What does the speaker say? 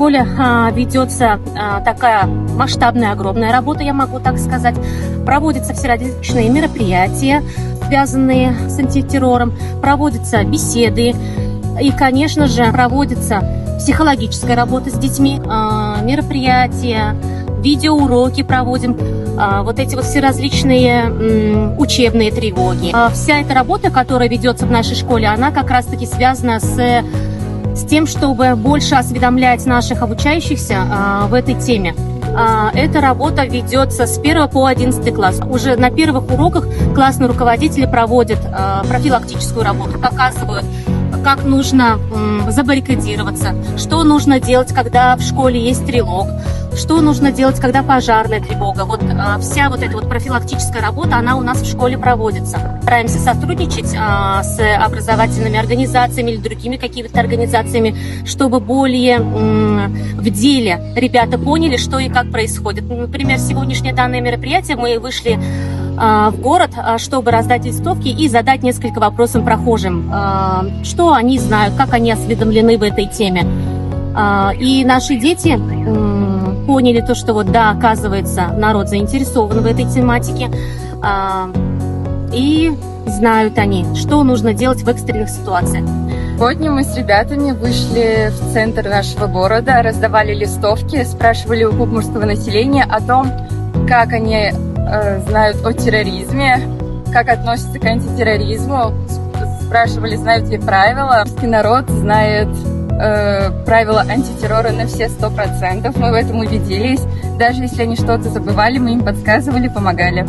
школе ведется такая масштабная, огромная работа, я могу так сказать. Проводятся все различные мероприятия, связанные с антитеррором, проводятся беседы и, конечно же, проводится психологическая работа с детьми, мероприятия, видеоуроки проводим, вот эти вот все различные учебные тревоги. Вся эта работа, которая ведется в нашей школе, она как раз-таки связана с тем, чтобы больше осведомлять наших обучающихся в этой теме. Эта работа ведется с 1 по 11 класс. Уже на первых уроках классные руководители проводят профилактическую работу, показывают, как нужно забаррикадироваться, что нужно делать, когда в школе есть тревог, что нужно делать, когда пожарная тревога. Вот вся вот эта вот профилактическая работа, она у нас в школе проводится. Стараемся сотрудничать с образовательными организациями или другими какими-то организациями, чтобы более в деле ребята поняли, что и как происходит. Например, сегодняшнее данное мероприятие мы вышли в город, чтобы раздать листовки и задать несколько вопросов прохожим, что они знают, как они осведомлены в этой теме. И наши дети поняли то, что вот да, оказывается, народ заинтересован в этой тематике, и знают они, что нужно делать в экстренных ситуациях. Сегодня мы с ребятами вышли в центр нашего города, раздавали листовки, спрашивали у кукмурского населения о том, как они знают о терроризме, как относятся к антитерроризму, спрашивали, знают ли правила. Русский народ знает правила антитеррора на все 100%. Мы в этом убедились. Даже если они что-то забывали, мы им подсказывали, помогали.